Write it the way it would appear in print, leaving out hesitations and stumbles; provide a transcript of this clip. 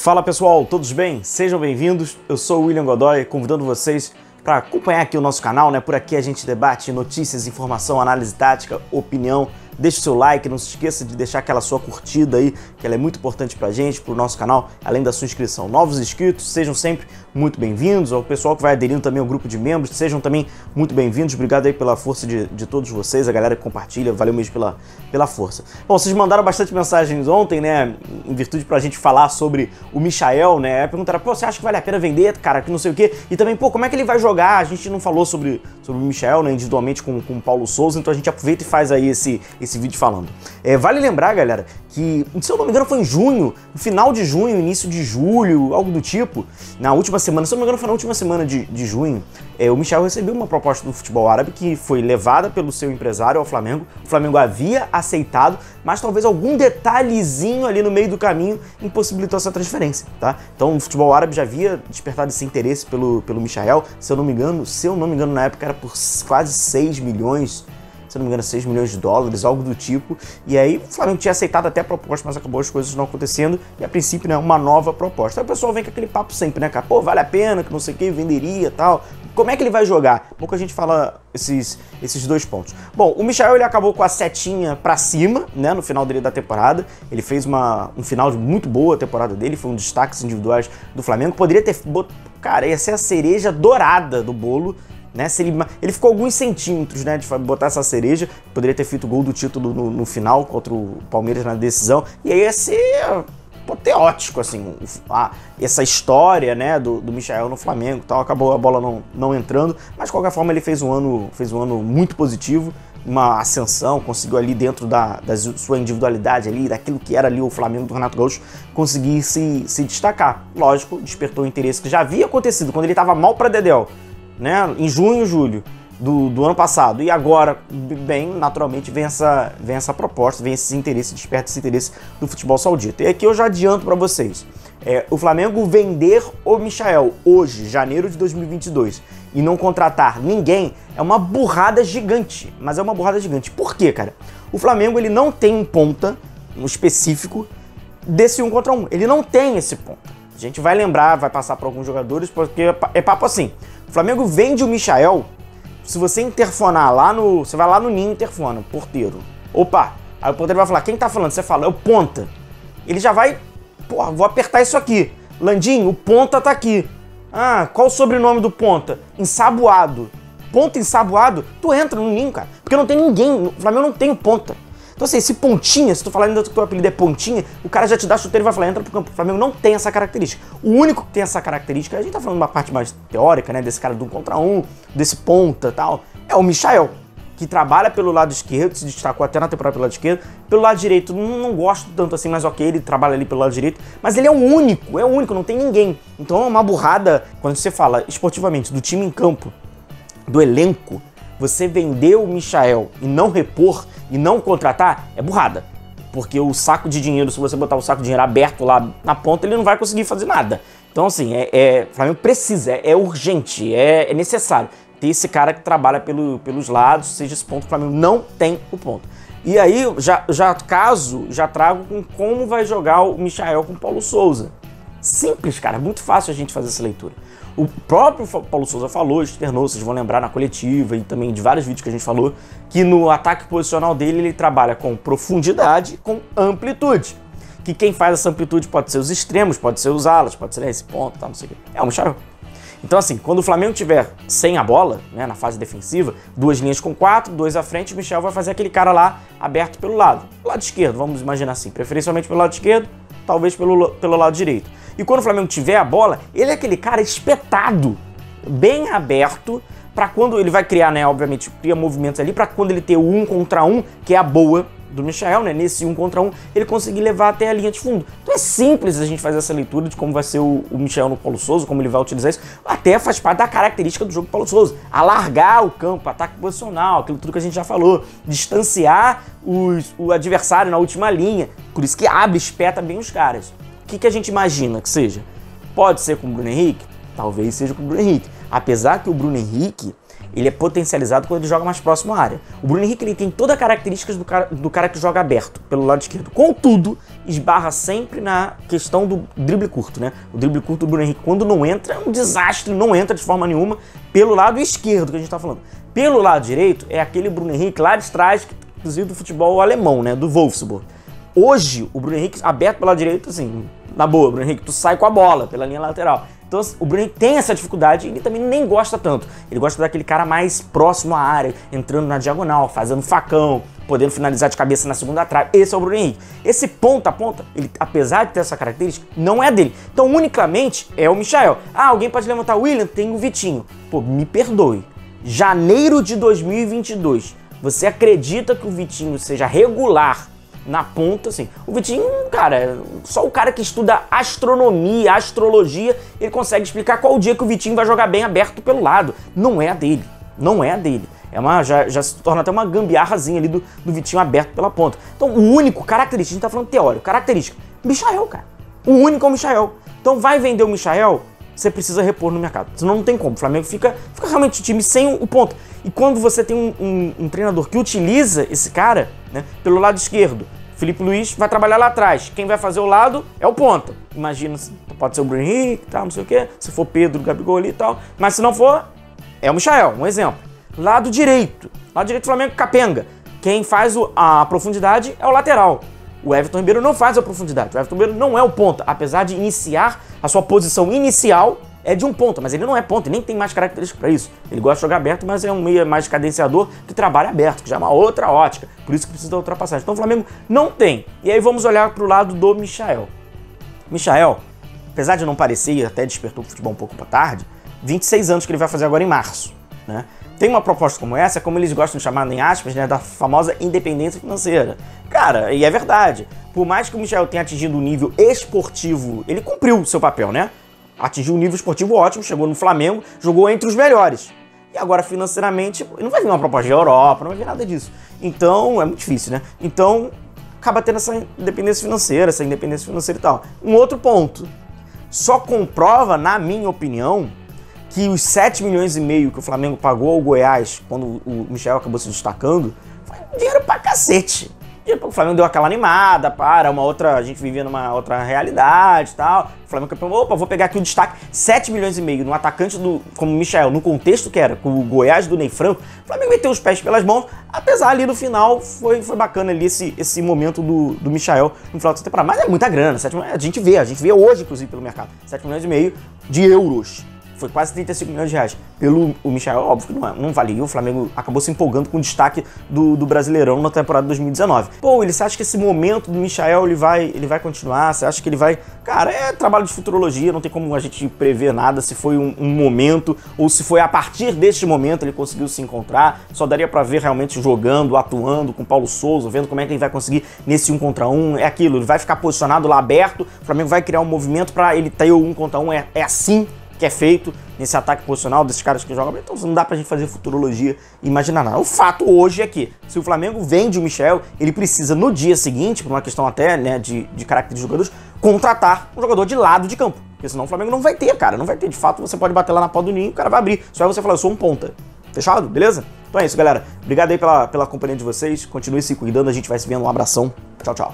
Fala pessoal, todos bem? Sejam bem-vindos, eu sou o William Godoy, convidando vocês para acompanhar aqui o nosso canal, né? Por aqui a gente debate notícias, informação, análise tática, opinião. Deixe o seu like, não se esqueça de deixar aquela sua curtida aí, que ela é muito importante pra gente, pro nosso canal, além da sua inscrição. Novos inscritos, sejam sempre muito bem-vindos. Ao pessoal que vai aderindo também ao grupo de membros, sejam também muito bem-vindos. Obrigado aí pela força de todos vocês, a galera que compartilha, valeu mesmo pela força. Bom, vocês mandaram bastante mensagens ontem, né, em virtude pra gente falar sobre o Michael, né, perguntaram, pô, você acha que vale a pena vender, cara, que não sei o quê, e também, pô, como é que ele vai jogar? A gente não falou sobre o Michael, né, individualmente com o Paulo Souza, então a gente aproveita e faz aí esse vídeo falando. Vale lembrar, galera, que, se eu não me engano, foi em junho, no final de junho, início de julho, algo do tipo, na última semana, se eu não me engano, foi na última semana de junho, o Michael recebeu uma proposta do futebol árabe que foi levada pelo seu empresário ao Flamengo. O Flamengo havia aceitado, mas talvez algum detalhezinho ali no meio do caminho impossibilitou essa transferência, tá? Então o futebol árabe já havia despertado esse interesse pelo Michael, se eu não me engano, na época era por quase 6 milhões, se não me engano, 6 milhões de dólares, algo do tipo. E aí o Flamengo tinha aceitado até a proposta, mas acabou as coisas não acontecendo. E a princípio, né, uma nova proposta. Aí o pessoal vem com aquele papo sempre, né, cara? Pô, vale a pena, que não sei o que, venderia e tal. Como é que ele vai jogar? Pouco a gente fala esses dois pontos. Bom, o Michael, ele acabou com a setinha pra cima, né, no final dele da temporada. Ele fez um final de muito boa temporada dele, foi um dos destaques individuais do Flamengo. Poderia ter... Cara, ia ser a cereja dourada do bolo, né? Se ele ficou alguns centímetros, né, de botar essa cereja, poderia ter feito o gol do título no final contra o Palmeiras na decisão, e aí ia ser apoteótico, assim, essa história, né, do Michael no Flamengo e tal. Acabou a bola não entrando, mas de qualquer forma ele fez um ano muito positivo, uma ascensão, conseguiu ali dentro da sua individualidade ali, daquilo que era ali o Flamengo do Renato Gaúcho, conseguir se destacar. Lógico, despertou o interesse que já havia acontecido quando ele estava mal para dedéu, né, em junho, julho do ano passado, e agora, bem, naturalmente vem essa proposta, vem esse interesse, desperta esse interesse do futebol saudita. E aqui eu já adianto para vocês, o Flamengo vender o Michael hoje, janeiro de 2022, e não contratar ninguém, é uma burrada gigante, mas é uma burrada gigante. Por quê, cara? O Flamengo, ele não tem um ponta, um específico, desse 1 contra 1, ele não tem esse ponta. A gente vai lembrar, vai passar para alguns jogadores, porque é papo assim. O Flamengo vende o Michael, se você interfonar você vai lá no Ninho e interfona, porteiro. Opa, aí o porteiro vai falar, quem tá falando? Você fala, é o ponta. Ele já vai, porra, vou apertar isso aqui. Landinho, o ponta tá aqui. Ah, qual o sobrenome do ponta? Ensaboado. Ponta ensaboado? Tu entra no Ninho, cara, porque não tem ninguém, o Flamengo não tem o ponta. Então assim, esse pontinha, se tu falar ainda que o teu apelido é pontinha, o cara já te dá chuteiro e vai falar, entra pro campo. O Flamengo não tem essa característica. O único que tem essa característica, a gente tá falando de uma parte mais teórica, né, desse cara do 1 contra 1, desse ponta e tal, é o Michael, que trabalha pelo lado esquerdo, se destacou até na temporada pelo lado esquerdo. Pelo lado direito, não gosto tanto assim, mas ok, ele trabalha ali pelo lado direito, mas ele é o único, não tem ninguém. Então é uma burrada, quando você fala esportivamente do time em campo, do elenco, você vender o Michael e não repor e não contratar é burrada. Porque o saco de dinheiro, se você botar o saco de dinheiro aberto lá na ponta, ele não vai conseguir fazer nada. Então assim, o Flamengo precisa, é urgente, é necessário ter esse cara que trabalha pelos lados, seja esse ponto. O Flamengo não tem o ponto. E aí, já trago com como vai jogar o Michael com o Paulo Souza. Simples, cara, muito fácil a gente fazer essa leitura. O próprio Paulo Souza falou, externou, vocês vão lembrar na coletiva e também de vários vídeos que a gente falou, que no ataque posicional dele ele trabalha com profundidade, com amplitude. Que quem faz essa amplitude pode ser os extremos, pode ser os alas, pode ser esse ponto, tá, não sei o quê. É o Michael. Então assim, quando o Flamengo tiver sem a bola, né, na fase defensiva, 2 linhas com 4, 2 à frente, o Michael vai fazer aquele cara lá aberto pelo lado esquerdo, vamos imaginar assim, preferencialmente pelo lado esquerdo, talvez pelo lado direito. E quando o Flamengo tiver a bola, ele é aquele cara espetado, bem aberto, para quando ele vai criar, né, obviamente, cria movimentos ali, para quando ele ter o 1 contra 1, que é a boa do Michael, né, nesse 1 contra 1, ele conseguir levar até a linha de fundo. Então é simples a gente fazer essa leitura de como vai ser o Michael no Paulo Souza, como ele vai utilizar isso, até faz parte da característica do jogo do Paulo Souza, alargar o campo, ataque posicional, aquilo tudo que a gente já falou, distanciar o adversário na última linha, por isso que abre, espeta bem os caras. O que a gente imagina que seja? Pode ser com o Bruno Henrique? Talvez seja com o Bruno Henrique. Apesar que o Bruno Henrique, ele é potencializado quando ele joga mais próximo à área. O Bruno Henrique ele tem todas as características do cara que joga aberto, pelo lado esquerdo. Contudo, esbarra sempre na questão do drible curto, né? O drible curto do Bruno Henrique, quando não entra, é um desastre, não entra de forma nenhuma pelo lado esquerdo que a gente tá falando. Pelo lado direito, é aquele Bruno Henrique lá de trás, inclusive do futebol alemão, né? Do Wolfsburg. Hoje, o Bruno Henrique aberto pela direita, assim, na boa, Bruno Henrique, tu sai com a bola pela linha lateral. Então, o Bruno Henrique tem essa dificuldade e ele também nem gosta tanto. Ele gosta daquele cara mais próximo à área, entrando na diagonal, fazendo facão, podendo finalizar de cabeça na segunda trave. Esse é o Bruno Henrique. Esse ponta a ponta, ele, apesar de ter essa característica, não é dele. Então, unicamente, é o Michael. Ah, alguém pode levantar o William? Tem o Vitinho. Pô, me perdoe. Janeiro de 2022, você acredita que o Vitinho seja regular na ponta, assim? O Vitinho, cara, só o cara que estuda astronomia, astrologia, ele consegue explicar qual dia que o Vitinho vai jogar bem aberto pelo lado. Não é a dele, não é a dele. Já se torna até uma gambiarrazinha ali do Vitinho aberto pela ponta. Então, o único característico, a gente tá falando teórico, característica, Michael, cara. O único é o Michael. Então, vai vender o Michael, você precisa repor no mercado. Senão não tem como. O Flamengo fica realmente o time sem o ponto. E quando você tem um treinador que utiliza esse cara, né, pelo lado esquerdo, Felipe Luiz vai trabalhar lá atrás. Quem vai fazer o lado é o ponta. Imagina, pode ser o Bruno Henrique, tal, não sei o quê. Se for Pedro, Gabigol ali e tal. Mas se não for, é o Michael, um exemplo. Lado direito do Flamengo, capenga. Quem faz a profundidade é o lateral. O Everton Ribeiro não faz a profundidade. O Everton Ribeiro não é o ponta, apesar de iniciar a sua posição inicial é de um ponta, mas ele não é ponta, nem tem mais características para isso. Ele gosta de jogar aberto, mas é um meio mais cadenciador que trabalha aberto, que já é uma outra ótica. Por isso que precisa da ultrapassagem. Então o Flamengo não tem. E aí vamos olhar para o lado do Michael. Michael, apesar de não parecer, até despertou o futebol um pouco para tarde, 26 anos que ele vai fazer agora em março, né? Tem uma proposta como essa, como eles gostam de chamar, em aspas, né, da famosa independência financeira. Cara, e é verdade. Por mais que o Michael tenha atingido um nível esportivo, ele cumpriu o seu papel, né? Atingiu um nível esportivo ótimo, chegou no Flamengo, jogou entre os melhores. E agora, financeiramente, não vai vir uma proposta de Europa, não vai vir nada disso. Então, é muito difícil, né? Então, acaba tendo essa independência financeira e tal. Um outro ponto. Só comprova, na minha opinião, que os 7 milhões e meio que o Flamengo pagou ao Goiás quando o Michael acabou se destacando, foi dinheiro pra cacete. O Flamengo deu aquela animada, a gente vivia numa outra realidade e tal. O Flamengo campeão, opa, vou pegar aqui o destaque, 7 milhões e meio num atacante como o Michael, no contexto que era, com o Goiás do Ney Franco, o Flamengo meteu os pés pelas mãos, apesar ali no final, foi bacana ali esse momento do Michael no final da temporada. Mas é muita grana, a gente vê hoje, inclusive, pelo mercado, 7 milhões e meio de euros. Foi quase 35 milhões de reais. Pelo o Michael, óbvio que não valia. O Flamengo acabou se empolgando com o destaque do Brasileirão na temporada de 2019. Pô, você acha que esse momento do Michael ele vai continuar? Você acha que ele vai... Cara, é trabalho de futurologia, não tem como a gente prever nada se foi um momento ou se foi a partir deste momento ele conseguiu se encontrar. Só daria pra ver realmente jogando, atuando com o Paulo Souza, vendo como é que ele vai conseguir nesse 1 contra 1. É aquilo, ele vai ficar posicionado lá aberto, o Flamengo vai criar um movimento pra ele ter o 1 contra 1. É assim que é feito nesse ataque posicional desses caras que jogam bem. Então não dá pra gente fazer futurologia e imaginar nada. O fato hoje é que, se o Flamengo vende o Michael, ele precisa no dia seguinte, por uma questão até, né, de características de jogadores, contratar um jogador de lado de campo. Porque senão o Flamengo não vai ter, cara. Não vai ter. De fato, você pode bater lá na porta do ninho e o cara vai abrir. Só aí você falar, eu sou um ponta. Fechado? Beleza? Então é isso, galera. Obrigado aí pela companhia de vocês. Continue se cuidando. A gente vai se vendo. Um abração. Tchau, tchau.